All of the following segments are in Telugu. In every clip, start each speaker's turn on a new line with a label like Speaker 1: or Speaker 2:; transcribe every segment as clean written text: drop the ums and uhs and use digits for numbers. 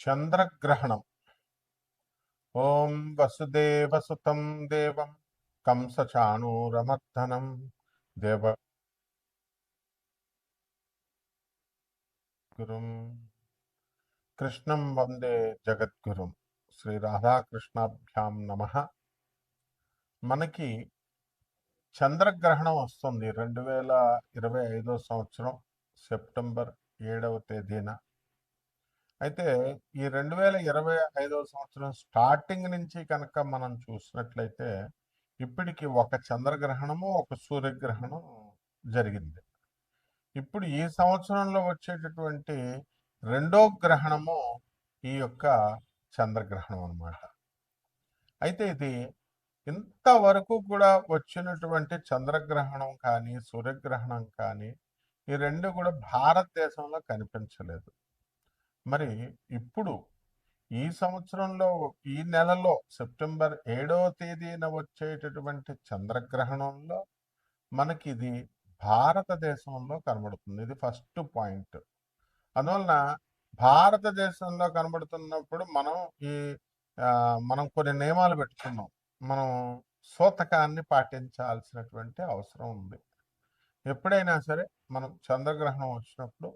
Speaker 1: చంద్రగ్రహణం. ఓం వసుదేవసుతం దేవం కంసచాణూరమర్దనం దేవగురుం కృష్ణం వందే జగద్గురుం. శ్రీ రాధాకృష్ణాభ్యాం నమః. మనకి చంద్రగ్రహణం వస్తుంది 2025 సంవత్సరం సెప్టెంబర్ 7వ తేదీన. అయితే ఈ 2025 సంవత్సరం స్టార్టింగ్ నుంచి కనుక మనం చూసినట్లయితే ఇప్పటికి ఒక చంద్రగ్రహణము ఒక సూర్యగ్రహణం జరిగింది. ఇప్పుడు ఈ సంవత్సరంలో వచ్చేటటువంటి రెండో గ్రహణము ఈ యొక్క చంద్రగ్రహణం అన్నమాట. అయితే ఇది ఇంతవరకు కూడా వచ్చినటువంటి చంద్రగ్రహణం కానీ సూర్యగ్రహణం కానీ ఈ రెండు కూడా భారతదేశంలో కనిపించలేదు. మరి ఇప్పుడు ఈ సంవత్సరంలో ఈ నెలలో సెప్టెంబర్ 7వ తేదీన వచ్చేటటువంటి చంద్రగ్రహణంలో మనకి ఇది భారతదేశంలో కనబడుతుంది. ఇది ఫస్ట్ పాయింట్. అందువలన భారతదేశంలో కనబడుతున్నప్పుడు మనం కొన్ని నియమాలు పెట్టుకున్నాం. మనం సూతకాన్ని పాటించాల్సినటువంటి అవసరం ఉంది. ఎప్పుడైనా సరే మనం చంద్రగ్రహణం వచ్చినప్పుడు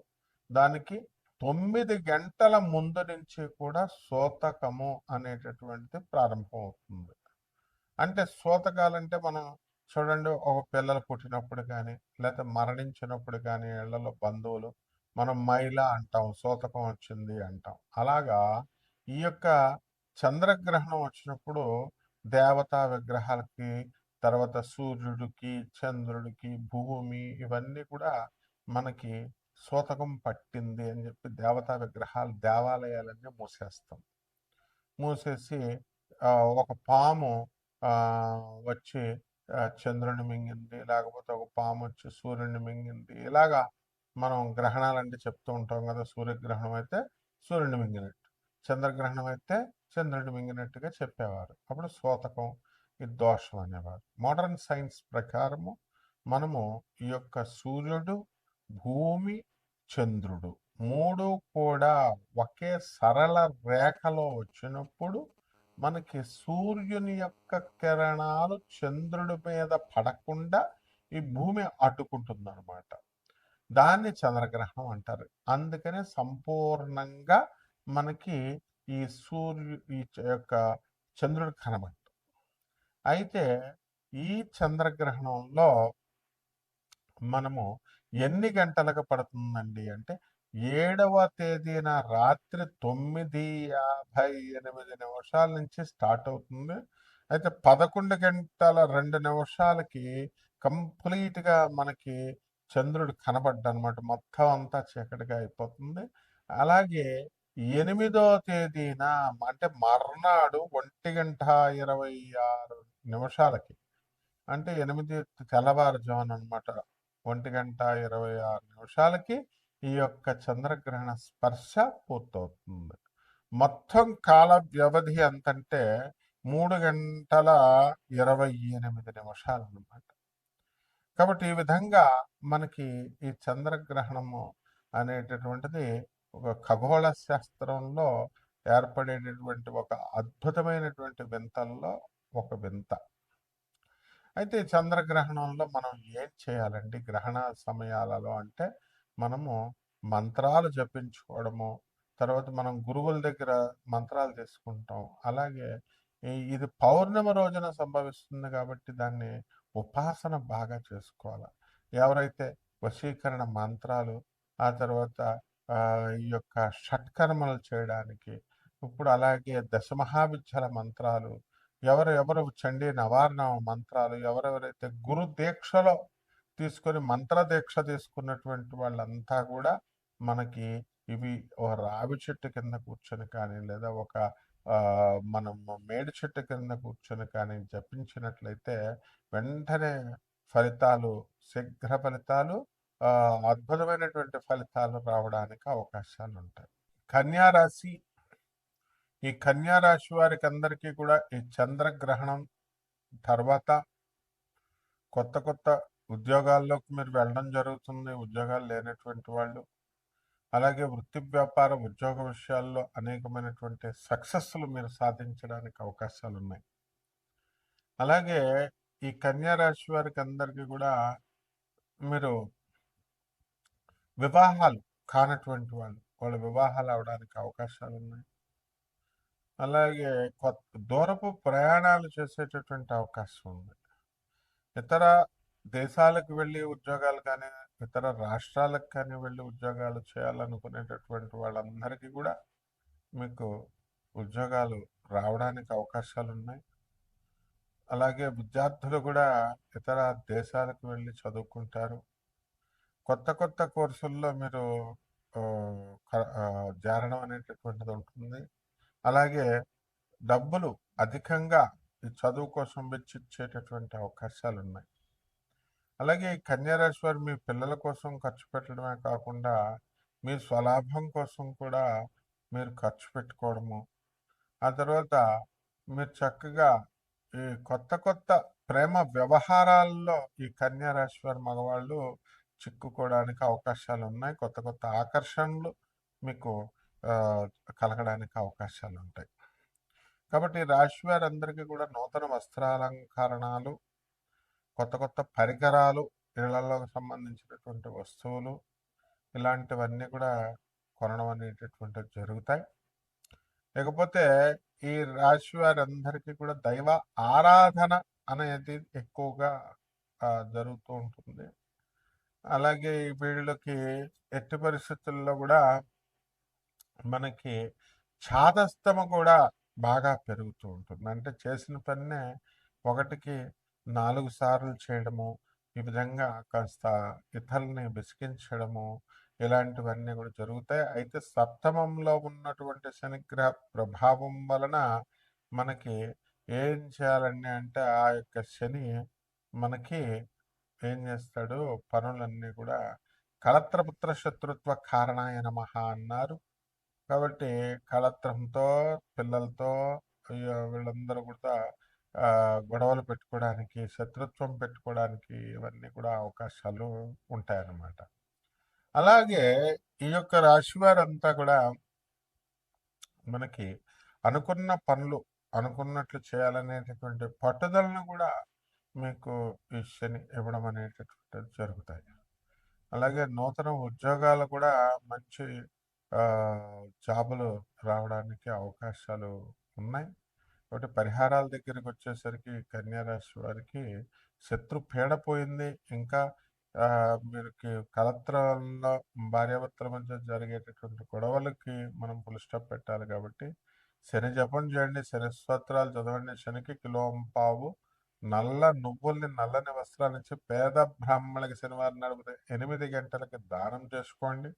Speaker 1: దానికి 9 గంటల ముందు నుంచి కూడా సూతకము అనేటటువంటిది ప్రారంభం అవుతుంది. అంటే సూతకాలంటే మనం చూడండి, ఒక పిల్లలు పుట్టినప్పుడు కానీ లేకపోతే మరణించినప్పుడు కానీ ఇళ్లలో బంధువులు మనం మైల అంటాం, సూతకం వచ్చింది అంటాం. అలాగా ఈ యొక్క చంద్రగ్రహణం వచ్చినప్పుడు దేవతా విగ్రహాలకి, తర్వాత సూర్యుడికి, చంద్రుడికి, భూమి ఇవన్నీ కూడా మనకి సూతకం పట్టింది అని చెప్పి దేవతా విగ్రహాలు, దేవాలయాలన్నీ మూసేసి ఒక పాము వచ్చి చంద్రుని మింగింది, లేకపోతే ఒక పాము వచ్చి సూర్యుని మింగింది. ఇలాగా మనం గ్రహణాలంటే చెప్తూ ఉంటాం కదా. సూర్యగ్రహణం అయితే సూర్యుని మింగినట్టు, చంద్రగ్రహణం అయితే చంద్రుడిని మింగినట్టుగా చెప్పేవారు. అప్పుడు సూతకం, ఇది దోషం అనేవారు. మోడర్న్ సైన్స్ ప్రకారము మనము ఈ యొక్క సూర్యుడు, భూమి, చంద్రుడు మూడు కూడా ఒకే సరళ రేఖలో వచ్చినప్పుడు మనకి సూర్యుని యొక్క కిరణాలు చంద్రుడి మీద పడకుండా ఈ భూమి అడ్డుకుంటుంది అనమాట. దాన్ని చంద్రగ్రహణం అంటారు. అందుకనే సంపూర్ణంగా మనకి ఈ యొక్క చంద్రుడు కనబడదు. అయితే ఈ చంద్రగ్రహణంలో మనము ఎన్ని గంటలకు పడుతుందండి అంటే 7వ తేదీన రాత్రి 9:58 నుంచి స్టార్ట్ అవుతుంది. అయితే 11 గంటల 2 నిమిషాలకి కంప్లీట్గా మనకి చంద్రుడు కనబడ్డనమాట. మొత్తం అంతా చీకటిగా అయిపోతుంది. అలాగే 8వ తేదీన అంటే మర్నాడు 1:26 అంటే 8 తెల్లవారుజామున అనమాట. 1:26 ఈ యొక్క చంద్రగ్రహణ స్పర్శ పూర్తవుతుంది. మొత్తం కాల వ్యవధి ఎంతంటే 3:28 అనమాట. కాబట్టి ఈ విధంగా మనకి ఈ చంద్రగ్రహణము అనేటటువంటిది ఒక ఖగోళ శాస్త్రంలో ఏర్పడేటటువంటి ఒక అద్భుతమైనటువంటి వింతల్లో ఒక వింత. అయితే చంద్రగ్రహణంలో మనం ఏం చేయాలండి గ్రహణ సమయాలలో అంటే మనము మంత్రాలు జపించుకోవడము, తర్వాత మనం గురువుల దగ్గర మంత్రాలు తీసుకుంటాం. అలాగే ఇది పౌర్ణమి రోజున సంభవిస్తుంది కాబట్టి దాన్ని ఉపాసన బాగా చేసుకోవాలి. ఎవరైతే వశీకరణ మంత్రాలు, ఆ తర్వాత ఈ యొక్క షట్కర్మలు చేయడానికి, ఇప్పుడు అలాగే దశమహావిద్యల మంత్రాలు, ఎవరు చండీ నవార్ణ మంత్రాలు, ఎవరెవరైతే గురు దీక్షలో తీసుకొని మంత్ర దీక్ష తీసుకున్నటువంటి వాళ్ళంతా కూడా మనకి ఇవి ఒక రావి చెట్టు కింద కూర్చొని కానీ లేదా ఒక మనం మేడి చెట్టు కింద కూర్చొని కానీ జపించినట్లయితే వెంటనే ఫలితాలు, శీఘ్ర ఫలితాలు, అద్భుతమైనటువంటి ఫలితాలు రావడానికి అవకాశాలు ఉంటాయి. కన్యారాశి, ఈ కన్యారాశి వారికి అందరికీ కూడా ఈ చంద్రగ్రహణం తర్వాత కొత్త ఉద్యోగాల్లోకి మీరు వెళ్ళడం జరుగుతుంది. ఉద్యోగాలు లేనటువంటి వాళ్ళు, అలాగే వృత్తి, వ్యాపార, ఉద్యోగ విషయాల్లో అనేకమైనటువంటి సక్సెస్లు మీరు సాధించడానికి అవకాశాలున్నాయి. అలాగే ఈ కన్యా రాశి వారికి అందరికీ కూడా మీరు వివాహాలు కానటువంటి వాళ్ళ వివాహాలు అవడానికి అవకాశాలున్నాయి. అలాగే దూరపు ప్రయాణాలు చేసేటటువంటి అవకాశం ఉంది. ఇతర దేశాలకు వెళ్ళి ఉద్యోగాలు కానీ, ఇతర రాష్ట్రాలకు కానీ వెళ్ళి ఉద్యోగాలు చేయాలనుకునేటటువంటి వాళ్ళందరికీ కూడా మీకు ఉద్యోగాలు రావడానికి అవకాశాలున్నాయి. అలాగే విద్యార్థులు కూడా ఇతర దేశాలకు వెళ్ళి చదువుకుంటారు. కొత్త కొత్త కోర్సుల్లో మీరు చేరడం అనేటటువంటిది ఉంటుంది. అలాగే డబ్బులు అధికంగా ఈ చదువు కోసం వెచ్చించేటటువంటి అవకాశాలు ఉన్నాయి. అలాగే ఈ కన్యా రాశి వారు మీ పిల్లల కోసం ఖర్చు పెట్టడమే కాకుండా మీ స్వలాభం కోసం కూడా మీరు ఖర్చు పెట్టుకోవడము, ఆ తర్వాత మీరు చక్కగా ఈ కొత్త కొత్త ప్రేమ వ్యవహారాల్లో ఈ కన్యా రాశి వారి మగవాళ్ళు చిక్కుకోవడానికి అవకాశాలు ఉన్నాయి. కొత్త కొత్త ఆకర్షణలు మీకు కలగడానికి అవకాశాలు ఉంటాయి. కాబట్టి రాశి వారందరికీ కూడా నూతన వస్త్రాలంకరణాలు, కొత్త కొత్త పరికరాలు, ఇళ్లలో సంబంధించినటువంటి వస్తువులు, ఇలాంటివన్నీ కూడా కొనడం అనేటటువంటివి జరుగుతాయి. లేకపోతే ఈ రాశి వారందరికీ కూడా దైవ ఆరాధన అనేది ఎక్కువగా జరుగుతూ ఉంటుంది. అలాగే వీళ్ళకి ఎట్టి పరిస్థితుల్లో కూడా మనకి ఛాదస్తము కూడా బాగా పెరుగుతూ ఉంటుంది. అంటే చేసిన పన్నే 1కి 4 సార్లు చేయడము, ఈ విధంగా కాస్త ఇతరుల్ని విసిగించడము, ఇలాంటివన్నీ కూడా జరుగుతాయి. అయితే సప్తమంలో ఉన్నటువంటి శనిగ్రహ ప్రభావం వలన మనకి ఏం చేయాలండి అంటే ఆ యొక్క శని మనకి ఏం చేస్తాడు, పనులన్నీ కూడా కళత్రపుత్ర శత్రుత్వ కారణాయ నమః అన్నారు. కాబట్టి కళత్రంతో పిల్లలతో వీళ్ళందరూ కూడా గొడవలు పెట్టుకోవడానికి, శత్రుత్వం పెట్టుకోవడానికి ఇవన్నీ కూడా అవకాశాలు ఉంటాయన్నమాట. అలాగే ఈ యొక్క రాశి వారంతా కూడా మనకి అనుకున్న పనులు అనుకున్నట్లు చేయాలనేటటువంటి పట్టుదలను కూడా మీకు ఈ శని ఇవ్వడం అనేటటువంటిది జరుగుతాయి. అలాగే నూతన ఉద్యోగాలు కూడా మంచి జాబులు రావడానికి అవకాశాలు ఉన్నాయి. కాబట్టి పరిహారాల దగ్గరికి వచ్చేసరికి కన్యా రాశి వారికి శత్రు పీడ పోయింది. ఇంకా వీరికి కలత్రాల్లో భార్యాభర్తల మధ్య జరిగేటటువంటి గొడవలకి మనం ఫుల్ స్టాప్ పెట్టాలి. కాబట్టి శని జపం చేయండి, శని స్తోత్రాలు చదవండి, శనికి కిలోంపావు నల్ల నువ్వుల్ని నల్లని వస్త్రాలు ఇచ్చి పేద బ్రాహ్మణులకి శనివారం నడిపితే 8 గంటలకి దానం చేసుకోండి.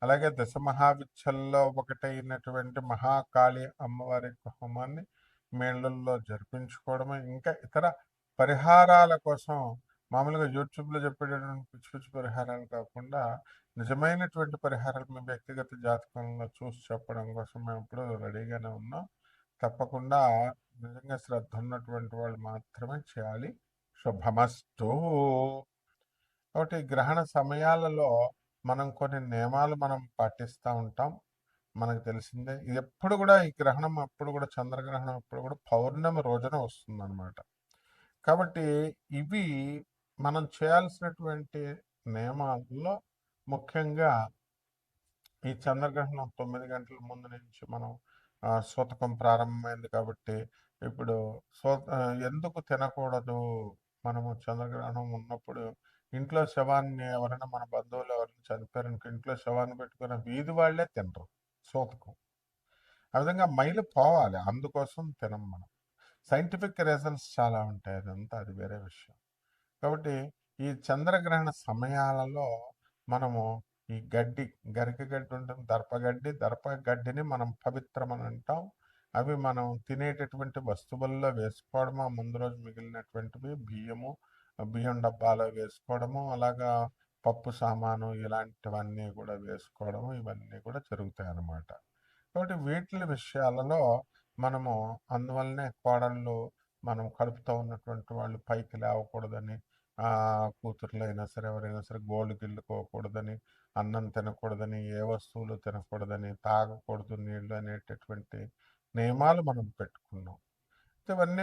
Speaker 1: అలాగే దశ మహావిచ్చల్లో ఒకటైనటువంటి మహాకాళి అమ్మవారి హోమాన్ని మేళ్ళల్లో జరిపించుకోవడమే. ఇంకా ఇతర పరిహారాల కోసం మామూలుగా యూట్యూబ్లో చెప్పేటటువంటి పిచ్చి పిచ్చి పరిహారాలు కాకుండా నిజమైనటువంటి పరిహారాలు మీ వ్యక్తిగత జాతకంలో చూసి చెప్పడం కోసం మేము ఎప్పుడు రెడీగానే ఉన్నాం. తప్పకుండా నిజంగా శ్రద్ధ ఉన్నటువంటి వాళ్ళు మాత్రమే చేయాలి. శుభమస్తు. కాబట్టి గ్రహణ సమయాలలో మనం కొన్ని నియమాలు మనం పాటిస్తూ ఉంటాం. మనకు తెలిసిందే. ఎప్పుడు కూడా ఈ గ్రహణం అప్పుడు కూడా చంద్రగ్రహణం అప్పుడు కూడా పౌర్ణమి రోజున వస్తుందన్నమాట. కాబట్టి ఇవి మనం చేయాల్సినటువంటి నియమాల్లో ముఖ్యంగా ఈ చంద్రగ్రహణం 9 గంటల ముందు నుంచి మనం సూతకం ప్రారంభమైంది. కాబట్టి ఇప్పుడు ఎందుకు తినకూడదు, మనము చంద్రగ్రహణం ఉన్నప్పుడు ఇంట్లో శవాన్ని ఎవరైనా మన బంధువులు ఎవరైనా చనిపోయారనుకో ఇంట్లో శవాన్ని పెట్టుకున్న వీధి వాళ్లే తినరు సూతకం. ఆ విధంగా మైలు పోవాలి, అందుకోసం తినం మనం. సైంటిఫిక్ రీజన్స్ చాలా ఉంటాయి, అదంతా అది వేరే విషయం. కాబట్టి ఈ చంద్రగ్రహణ సమయాలలో మనము ఈ గరిక గడ్డి ఉంటుంది, దర్పగడ్డిని మనం పవిత్రమని అంటాం. అవి మనం తినేటటువంటి వస్తువుల్లో వేసుకోవడము, ముందు రోజు మిగిలినటువంటివి బియ్యం డబ్బాలో వేసుకోవడము, అలాగా పప్పు సామాను ఇలాంటివన్నీ కూడా వేసుకోవడము, ఇవన్నీ కూడా జరుగుతాయి అన్నమాట. కాబట్టి వీటి విషయాలలో మనము అందువల్లనే కోడళ్ళు మనం కడుపుతో ఉన్నటువంటి వాళ్ళు పైకి లేవకూడదని, కూతుర్లు అయినా సరే ఎవరైనా సరే గోల్డ్ గిల్లుకోకూడదని, అన్నం తినకూడదని, ఏ వస్తువులు తినకూడదని, తాగకూడదు నీళ్ళు అనేటటువంటి నియమాలు మనం పెట్టుకున్నాం. ఇవన్నీ